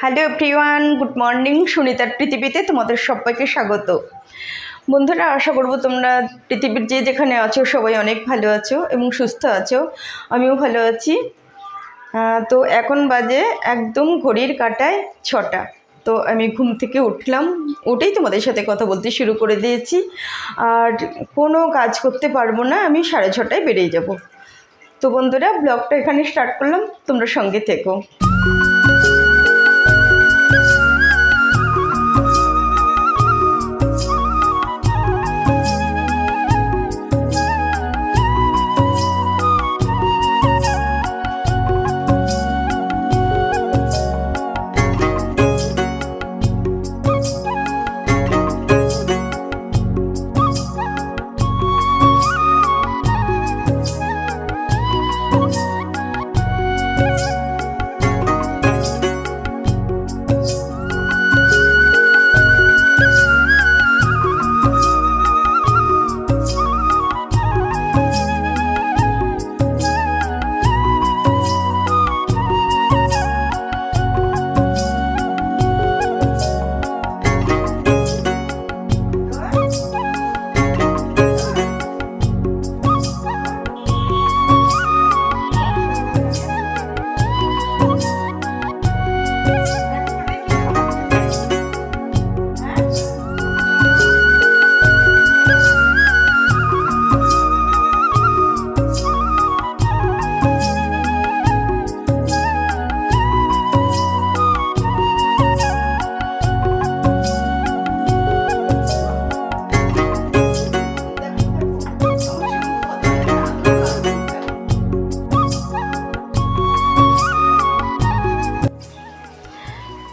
Hello everyone, good morning. সুনিতার পৃথিবীতে তোমাদের সবাইকে স্বাগত। বন্ধুরা, আশা করব তোমরা পৃথিবীর যে যেখানে আছো সবাই অনেক ভালো আছো এবং সুস্থ আছো। আমিও ভালো আছি। তো এখন বাজে একদম ঘড়ির কাঁটায় 6টা। তো আমি ঘুম থেকে উঠলাম, উঠেই তোমাদের সাথে কথা বলতে শুরু করে দিয়েছি। আর কোনো কাজ করতে পারবো না, আমি 6:30টায় বেরিয়ে যাব। তো বন্ধুরা, ব্লগটা এখানে স্টার্ট করলাম, তোমরা সঙ্গে থেকো।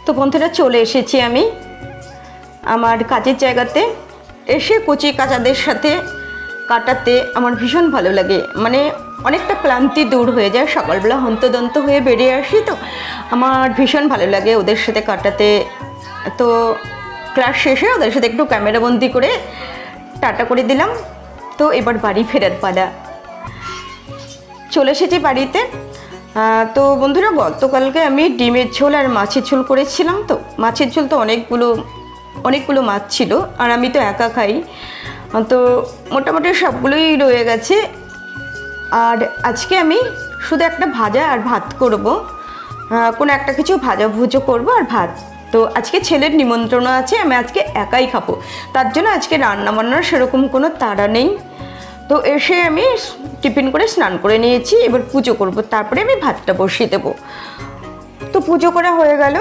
তো বন্ধুরা, চলে এসেছি আমি আমার কাজের জায়গাতে। এসে কচি কাচাদের সাথে কাটাতে আমার ভীষণ ভালো লাগে, মানে অনেকটা ক্লান্তি দূর হয়ে যায়। সকালবেলা হন্তদন্ত হয়ে বেরিয়ে আসি, তো আমার ভীষণ ভালো লাগে ওদের সাথে কাটাতে। তো ক্লাস শেষে ওদের সাথে একটু ক্যামেরাবন্দি করে টাটা করে দিলাম। তো এবার বাড়ি ফেরার পালা। চলে এসেছি বাড়িতে। তো বন্ধুরা, গতকালকে আমি ডিমের ঝোল আর মাছের ঝোল করেছিলাম। তো মাছের ঝোল তো অনেকগুলো মাছ ছিল, আর আমি তো একা খাই, তো মোটামুটি সবগুলোই রয়ে গেছে। আর আজকে আমি শুধু একটা ভাজা আর ভাত করব, কোনো একটা কিছু ভাজাভুজো করব আর ভাত। তো আজকে ছেলের নিমন্ত্রণ আছে, আমি আজকে একাই খাবো, তার জন্য আজকে রান্নাবান্নার সেরকম কোনো তাড়া নেই। তো এসে আমি টিফিন করে স্নান করে নিয়েছি, এবার পুজো করব, তারপরে আমি ভাতটা বসিয়ে দেবো। তো পুজো করা হয়ে গেল।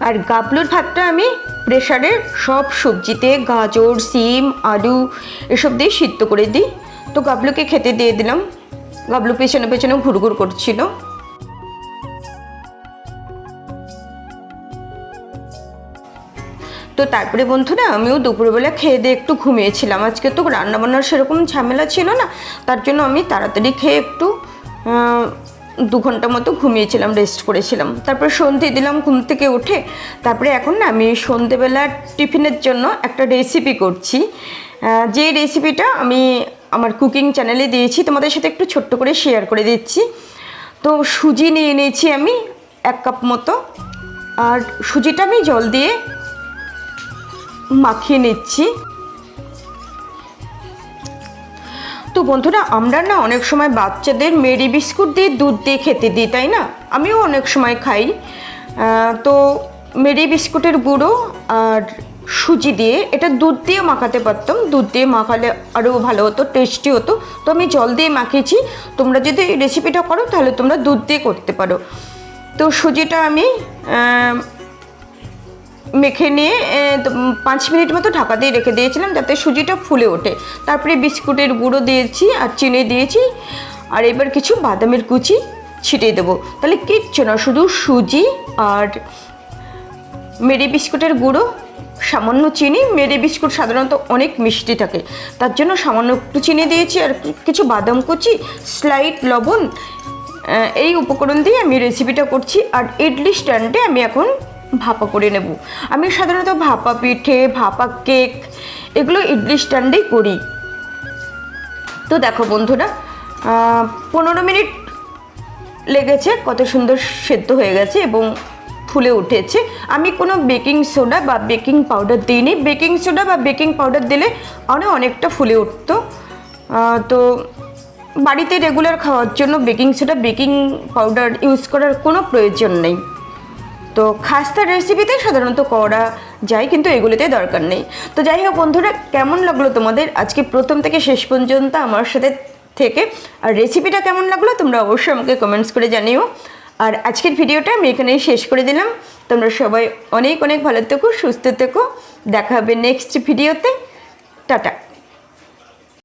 আর গাবলুর ভাতটা আমি প্রেসারে সব সবজিতে গাজর, সিম, আলু এসব দিয়ে সিদ্ধ করে দিই। তো গাবলুকে খেতে দিয়ে দিলাম। গাবলু পেছনে পেছনে ঘুরঘুর করছিল। তো তারপরে বন্ধুরা, আমিও দুপুরবেলা খেয়ে দিয়ে একটু ঘুমিয়েছিলাম। আজকে তো রান্নাবান্নার সেরকম ঝামেলা ছিল না, তার জন্য আমি তাড়াতাড়ি খেয়ে একটু 2 ঘন্টা মতো ঘুমিয়েছিলাম, রেস্ট করেছিলাম। তারপরে সন্ধে দিলাম ঘুম থেকে উঠে। তারপরে এখন না আমি সন্ধেবেলা টিফিনের জন্য একটা রেসিপি করছি, যে রেসিপিটা আমি আমার কুকিং চ্যানেলে দিয়েছি, তোমাদের সাথে একটু ছোট্ট করে শেয়ার করে দিচ্ছি। তো সুজি নিয়ে নিয়েছি আমি 1 কাপ মতো, আর সুজিটা আমি জল দিয়ে মাখিয়ে নিচ্ছি। তো বন্ধুরা, আমরা না অনেক সময় বাচ্চাদের মেরি বিস্কুট দিয়ে দুধ দিয়ে খেতে দিই, তাই না? আমিও অনেক সময় খাই। তো মেরি বিস্কুটের গুঁড়ো আর সুজি দিয়ে, এটা দুধ দিয়ে মাখাতে পারতাম, দুধ দিয়ে মাখালে আরও ভালো হতো, টেস্টি হতো। তো আমি জল দিয়ে মাখিয়েছি। তোমরা যদি এই রেসিপিটা করো তাহলে তোমরা দুধ দিয়ে করতে পারো। তো সুজিটা আমি মেখে নিয়ে 5 মিনিট মতো ঢাকা দিয়ে রেখে দিয়েছিলাম, যাতে সুজিটা ফুলে ওঠে। তারপরে বিস্কুটের গুঁড়ো দিয়েছি আর চিনি দিয়েছি, আর এবার কিছু বাদামের কুচি ছিটিয়ে দেবো। তাহলে কিচ্ছু না, শুধু সুজি আর মেরি বিস্কুটের গুঁড়ো, সামান্য চিনি। মেরি বিস্কুট সাধারণত অনেক মিষ্টি থাকে, তার জন্য সামান্য একটু চিনি দিয়েছি, আর কিছু বাদাম কুচি, স্লাইট লবণ, এই উপকরণ দিয়ে আমি রেসিপিটা করছি। আর ইডলি স্ট্যান্ডে আমি এখন ভাপা করে নেব। আমি সাধারণত ভাপা পিঠে, ভাপা কেক এগুলো ইডলি স্ট্যান্ডেই করি। তো দেখো বন্ধুরা, 15 মিনিট লেগেছে, কত সুন্দর সেদ্ধ হয়ে গেছে এবং ফুলে উঠেছে। আমি কোনো বেকিং সোডা বা বেকিং পাউডার দিইনি। বেকিং সোডা বা বেকিং পাউডার দিলে অনেকটা ফুলে উঠতো। তো বাড়িতে রেগুলার খাওয়ার জন্য baking soda, baking powder use করার কোনো প্রয়োজন নেই। তো খাস্তার রেসিপিতে সাধারণত করা যায়, কিন্তু এগুলোতে দরকার নেই। তো যাই হোক বন্ধুরা, কেমন লাগলো তোমাদের আজকে প্রথম থেকে শেষ পর্যন্ত আমার সাথে থেকে, আর রেসিপিটা কেমন লাগলো তোমরা অবশ্যই আমাকে কমেন্টস করে জানিও। আর আজকের ভিডিওটা আমি এখানেই শেষ করে দিলাম। তোমরা সবাই অনেক অনেক ভালো থেকো, সুস্থ থেকো। দেখা হবে নেক্সট ভিডিওতে। টাটা।